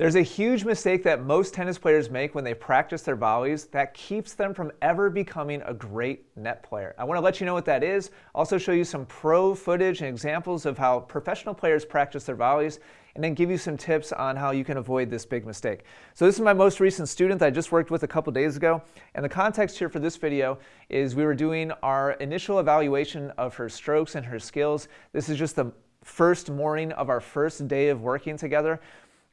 There's a huge mistake that most tennis players make when they practice their volleys that keeps them from ever becoming a great net player. I want to let you know what that is, also show you some pro footage and examples of how professional players practice their volleys, and then give you some tips on how you can avoid this big mistake. So this is my most recent student that I just worked with a couple days ago, and the context here for this video is we were doing our initial evaluation of her strokes and her skills. This is just the first morning of our first day of working together.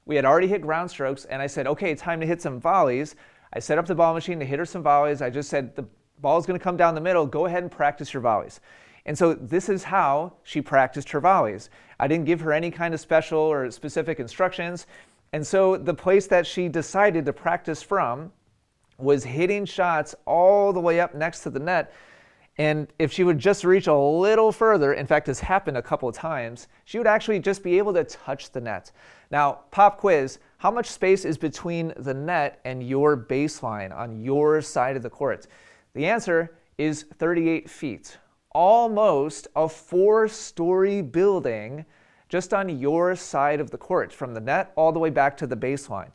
We had already hit ground strokes, and I said, okay, time to hit some volleys. I set up the ball machine to hit her some volleys. I just said, the ball's going to come down the middle. Go ahead and practice your volleys. And so this is how she practiced her volleys. I didn't give her any kind of special or specific instructions. And so the place that she decided to practice from was hitting shots all the way up next to the net. And if she would just reach a little further, in fact, this happened a couple of times, she would actually just be able to touch the net. Now, pop quiz, how much space is between the net and your baseline on your side of the court? The answer is 38 feet. Almost a 4-story building just on your side of the court, from the net all the way back to the baseline.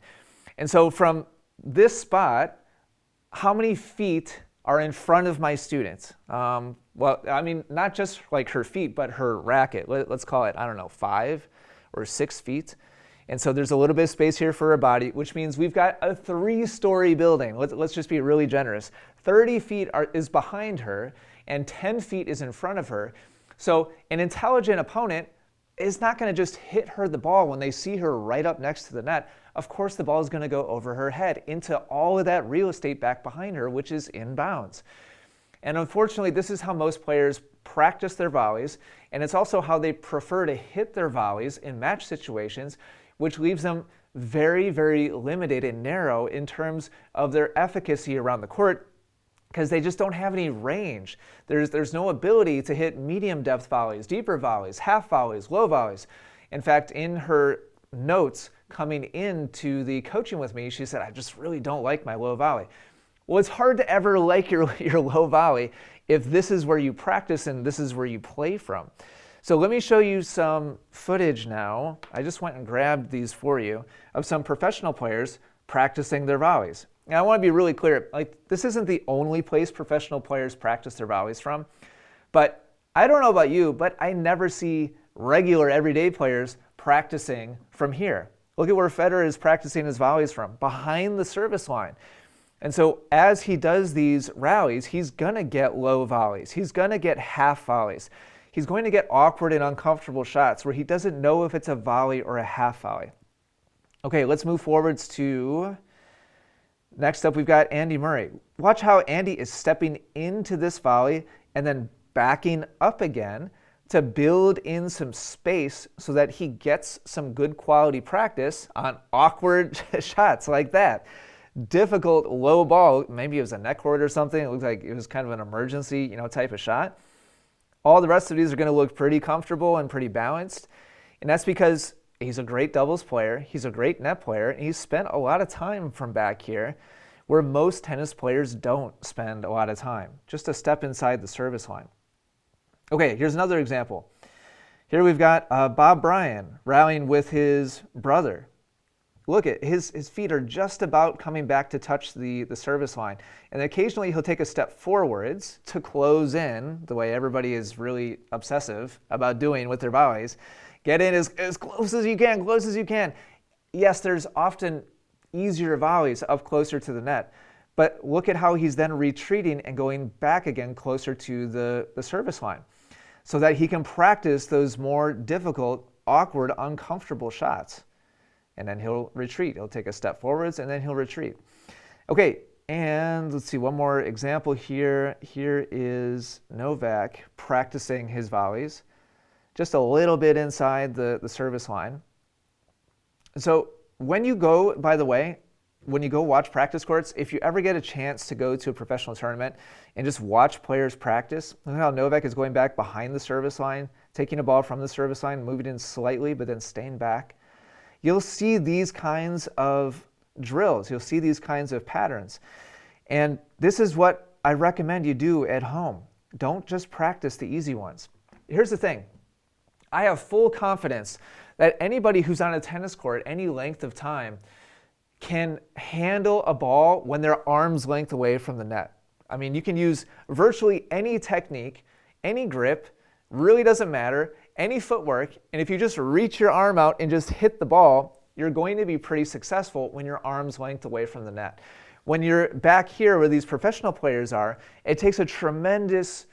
And so from this spot, how many feet are in front of my students? Well, I mean, not just like her feet, but her racket. Let's call it, I don't know, 5 or 6 feet. And so there's a little bit of space here for her body, which means we've got a 3-story building. Let's just be really generous. 30 feet is behind her, and 10 feet is in front of her. So an intelligent opponent is not going to just hit her the ball when they see her right up next to the net. Of course, the ball is going to go over her head into all of that real estate back behind her, which is inbounds. And unfortunately, this is how most players practice their volleys, and it's also how they prefer to hit their volleys in match situations, which leaves them very, very limited and narrow in terms of their efficacy around the court, because they just don't have any range. There's no ability to hit medium depth volleys, deeper volleys, half volleys, low volleys. In fact, in her notes coming into the coaching with me, she said, I just really don't like my low volley. Well, it's hard to ever like your low volley if this is where you practice and this is where you play from. So let me show you some footage now. I just went and grabbed these for you of some professional players practicing their volleys. Now, I want to be really clear, like, this isn't the only place professional players practice their volleys from, but I don't know about you, but I never see regular everyday players practicing from here. Look at where Federer is practicing his volleys from, behind the service line. And so as he does these rallies, he's going to get low volleys. He's going to get half volleys. He's going to get awkward and uncomfortable shots where he doesn't know if it's a volley or a half volley. Okay, let's move forwards to... Next up, we've got Andy Murray. Watch how Andy is stepping into this volley and then backing up again to build in some space so that he gets some good quality practice on awkward shots like that. Difficult low ball, maybe it was a net cord or something. It looked like it was kind of an emergency, type of shot. All the rest of these are going to look pretty comfortable and pretty balanced. And that's because he's a great doubles player, he's a great net player, and he's spent a lot of time from back here where most tennis players don't spend a lot of time, just a step inside the service line. Okay, here's another example. Here we've got Bob Bryan rallying with his brother. Look at his feet are just about coming back to touch the service line. And occasionally he'll take a step forwards to close in, the way everybody is really obsessive about doing with their volleys. Get in as close as you can, Yes, there's often easier volleys up closer to the net, but look at how he's then retreating and going back again closer to the service line so that he can practice those more difficult, awkward, uncomfortable shots. And then he'll retreat. He'll take a step forwards and then he'll retreat. Okay, and let's see, one more example here. Here is Novak practicing his volleys, just a little bit inside the service line. So when you go, by the way, when you go watch practice courts, if you ever get a chance to go to a professional tournament and just watch players practice, look how Novak is going back behind the service line, taking a ball from the service line, moving in slightly, but then staying back. You'll see these kinds of drills. You'll see these kinds of patterns. And this is what I recommend you do at home. Don't just practice the easy ones. Here's the thing. I have full confidence that anybody who's on a tennis court any length of time can handle a ball when they're arm's length away from the net. I mean, you can use virtually any technique, any grip, really doesn't matter, any footwork, and if you just reach your arm out and just hit the ball, you're going to be pretty successful when you're arm's length away from the net. When you're back here where these professional players are, it takes a tremendously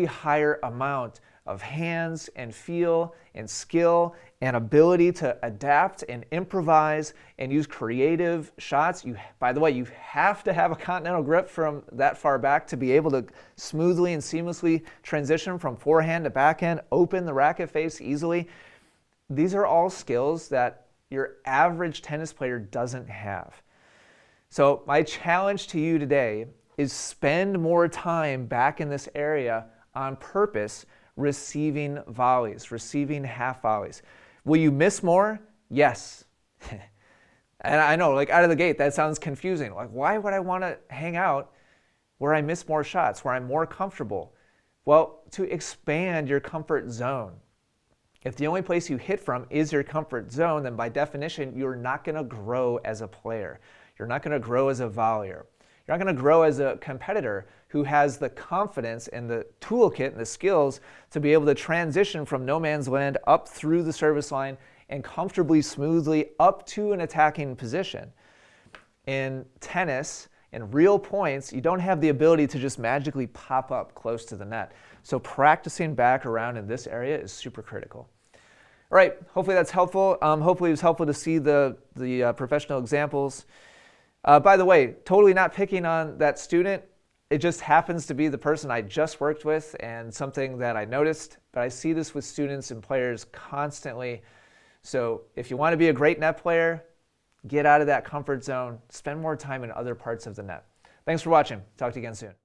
higher amount of hands and feel and skill and ability to adapt and improvise and use creative shots. By the way, you have to have a continental grip from that far back to be able to smoothly and seamlessly transition from forehand to backhand, open the racket face easily. These are all skills that your average tennis player doesn't have. So my challenge to you today is spend more time back in this area on purpose receiving volleys, receiving half volleys. Will you miss more? Yes. And I know, like out of the gate, that sounds confusing. Like, why would I want to hang out where I miss more shots, where I'm more comfortable? Well, to expand your comfort zone. If the only place you hit from is your comfort zone, then by definition, you're not going to grow as a player. You're not going to grow as a volleyer. You're not going to grow as a competitor who has the confidence and the toolkit and the skills to be able to transition from no man's land up through the service line and comfortably, smoothly up to an attacking position. In tennis, in real points, you don't have the ability to just magically pop up close to the net. So practicing back around in this area is super critical. All right, hopefully that's helpful. Hopefully it was helpful to see the professional examples. By the way, totally not picking on that student. It just happens to be the person I just worked with and something that I noticed, but I see this with students and players constantly. So if you want to be a great net player, get out of that comfort zone, spend more time in other parts of the net. Thanks for watching. Talk to you again soon.